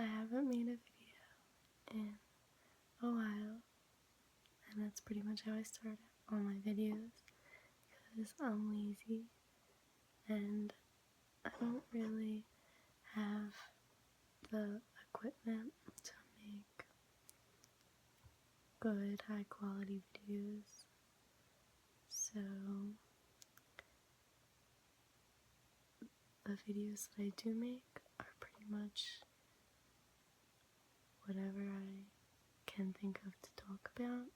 haven't made a video in a while, and that's pretty much how I start all my videos, because I'm lazy and I don't really have the equipment to make good high quality videos. So the videos that I do make are pretty much whatever I can think of to talk about.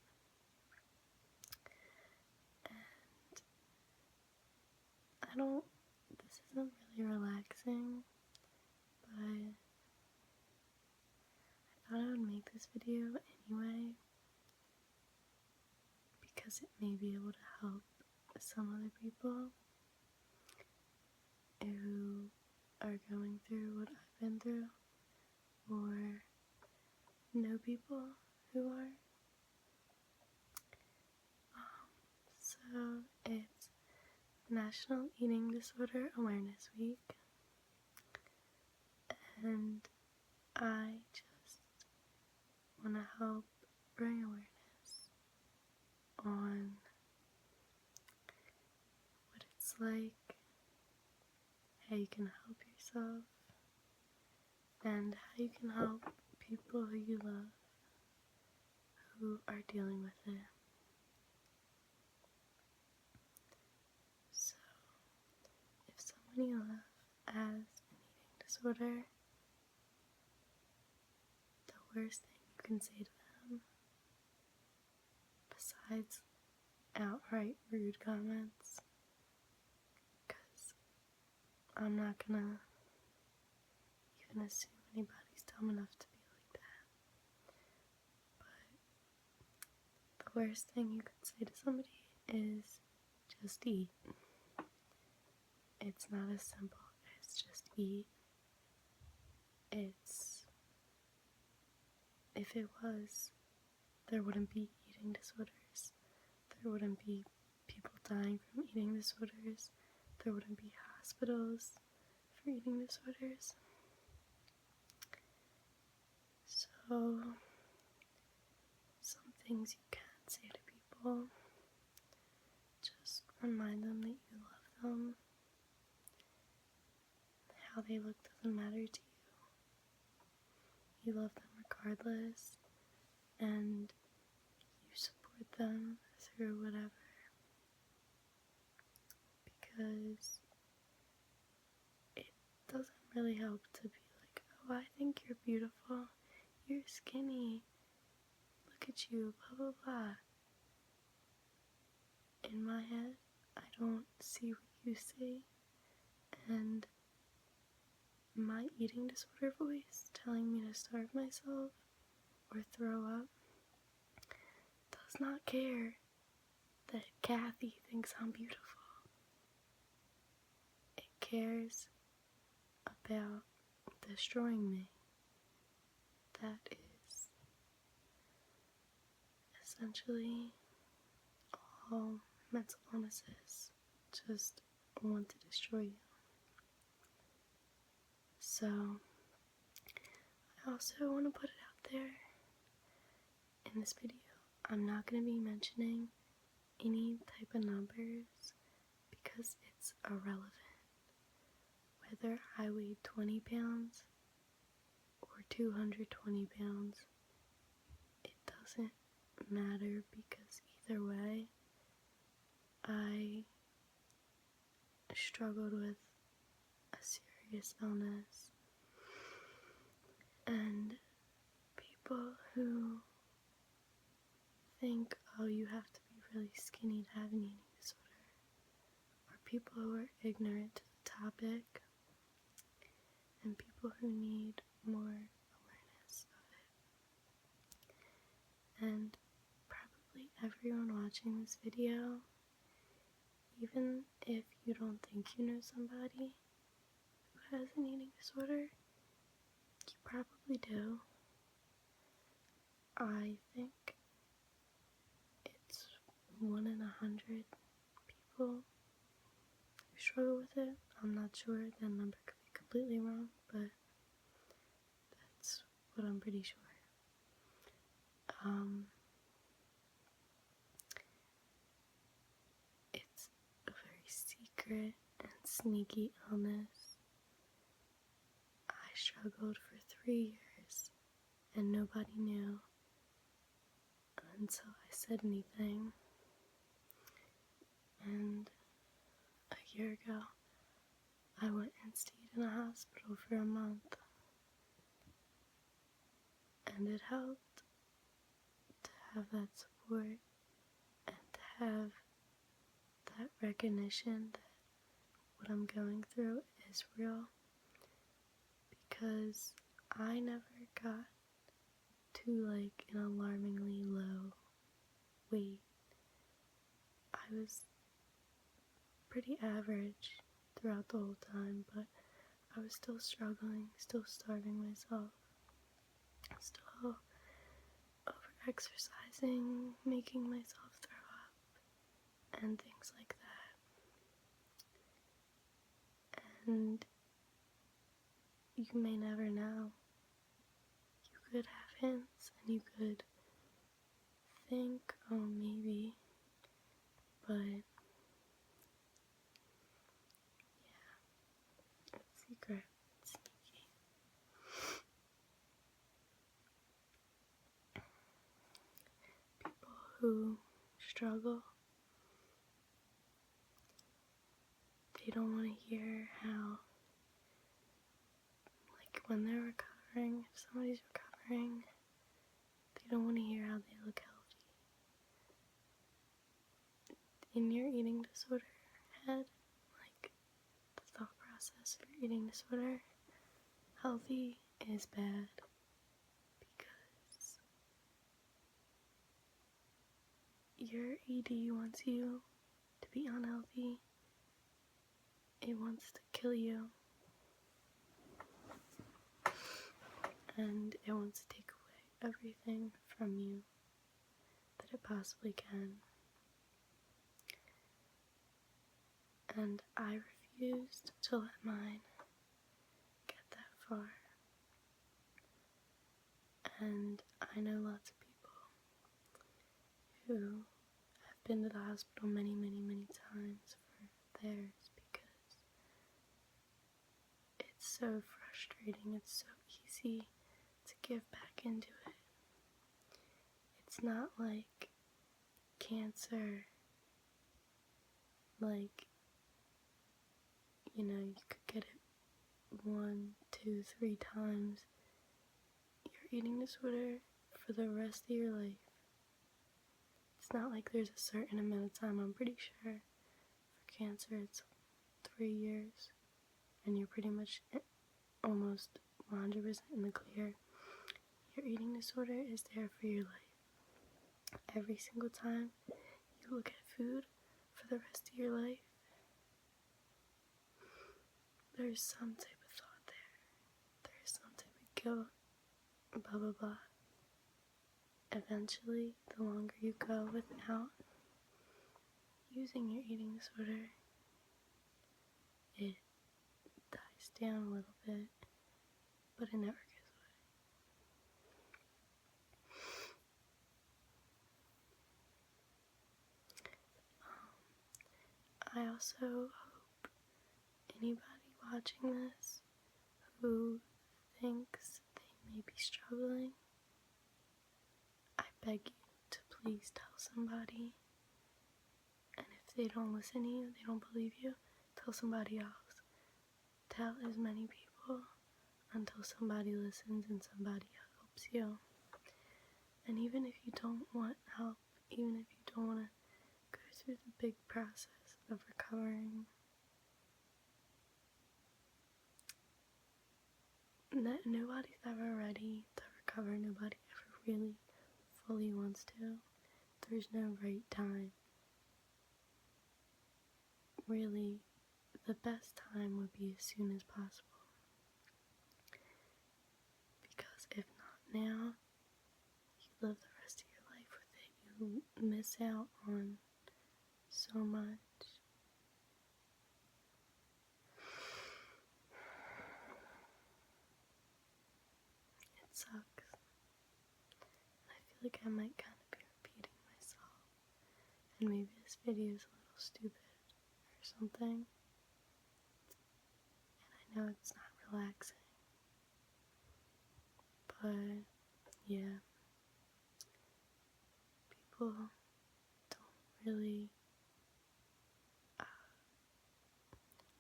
And this isn't really relaxing, but I thought I would make this video anyway because it may be able to help some other people who are going through what I've been through, or know people who are. So it's National Eating Disorder Awareness Week, and I just want to help bring awareness on what it's like, how you can help yourself, and how you can help people who you love who are dealing with it. So, if someone you love has an eating disorder, the worst thing you can say to them, besides outright rude comments, because I'm not gonna even assume anybody's dumb enough to be like that, but the worst thing you can say to somebody is just eat. It's not as simple as just eat. If it was, there wouldn't be eating disorders. There wouldn't be people dying from eating disorders. There wouldn't be hospitals for eating disorders. So, some things you can say to people, just remind them that you love them. How they look doesn't matter to you. You love them regardless, and you support them through whatever, because it doesn't really help to be like, oh, I think you're beautiful, you're skinny, look at you, blah blah blah. In my head, I don't see what you see, and my eating disorder voice telling me to starve myself or throw up does not care that Kathy thinks I'm beautiful. It cares about destroying me. That is essentially all mental illnesses just want to destroy you. So, I also want to put it out there in this video. I'm not going to be mentioning any type of numbers because it's irrelevant. Whether I weighed 20 pounds or 220 pounds, it doesn't matter, because either way, I struggled with a serious illness, and people who think, oh, you have to be really skinny to have an eating disorder, or people who are ignorant to the topic, and people who need more awareness of it. And probably everyone watching this video, even if you don't think you know somebody who has an eating disorder, you probably do. I think it's 1 in 100 people who struggle with it. I'm not sure, that number could be completely wrong, but that's but I'm pretty sure. It's a very secret and sneaky illness. I struggled for 3 years and nobody knew until I said anything. And a year ago, I went and stayed in a hospital for a month. And it helped to have that support and to have that recognition that what I'm going through is real, because I never got to like an alarmingly low weight. I was pretty average throughout the whole time, but I was still struggling, still starving myself, still over-exercising, making myself throw up, and things like that. And you may never know. You could have hints, and you could think, oh, maybe, but yeah, it's secret, it's sneaky. People who struggle, they don't want to hear how, like when they're recovering, if somebody's recovering, they don't want to hear how they look healthy. In your eating disorder head, like the thought process of your eating disorder, healthy is bad because your ED wants you to be unhealthy. It wants to kill you, and it wants to take away everything from you that it possibly can. And I refused to let mine get that far. And I know lots of people who have been to the hospital many, many, many times for theirs because it's so frustrating, it's so easy to give back into it. It's not like cancer, like, you know, you could get it 1, 2, 3 times. Your eating disorder for the rest of your life. It's not like there's a certain amount of time. I'm pretty sure for cancer it's 3 years and you're pretty much almost 100% in the clear. Your eating disorder is there for your life. Every single time you look at food for the rest of your life, there's some type of thought there. There's some type of guilt, blah blah blah. Eventually, the longer you go without using your eating disorder, it dies down a little bit, but it never goes away. I also hope anybody watching this who thinks they may be struggling, I beg you to please tell somebody. And if they don't listen to you, they don't believe you, tell somebody else. Tell as many people until somebody listens and somebody helps you. And even if you don't want help, even if you don't want to go through the big process of recovering, nobody's ever ready to recover. Nobody ever really fully wants to. There's no right time. Really, the best time would be as soon as possible. Because if not now, you live the rest of your life with it. You miss out on so much. It sucks. feel like I might kind of be repeating myself, and maybe this video is a little stupid or something, and I know it's not relaxing, but yeah, people don't really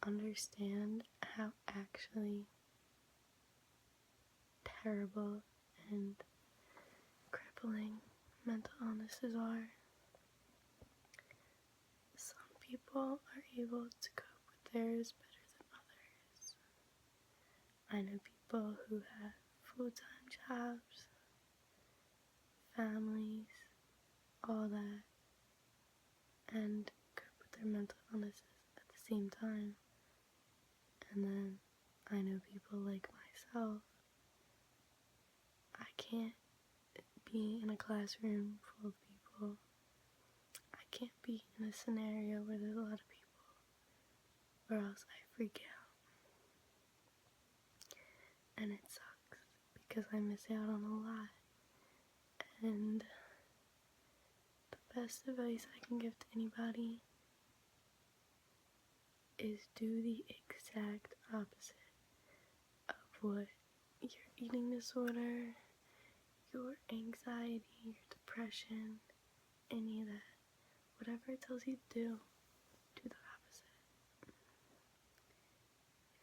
understand how actually terrible and crippling mental illnesses are. Some people are able to cope with theirs better than others. I know people who have full-time jobs, families, all that, and cope with their mental illnesses at the same time. And then I know people like myself. I can't be in a classroom full of people. I can't be in a scenario where there's a lot of people, or else I freak out. And it sucks because I miss out on a lot. And the best advice I can give to anybody is do the exact opposite of what your eating disorder, your anxiety, your depression, any of that. Whatever it tells you to do the opposite.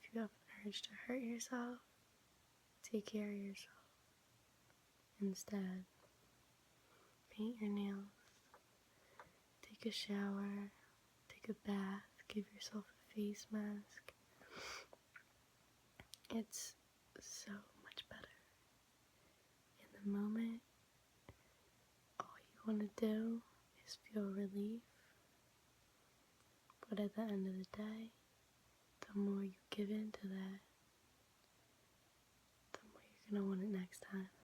If you have an urge to hurt yourself, take care of yourself. Instead, paint your nails, take a shower, take a bath, give yourself a face mask. It's so much better. In the moment, all you want to do is feel relief. But at the end of the day, the more you give in to that, the more you're going to want it next time.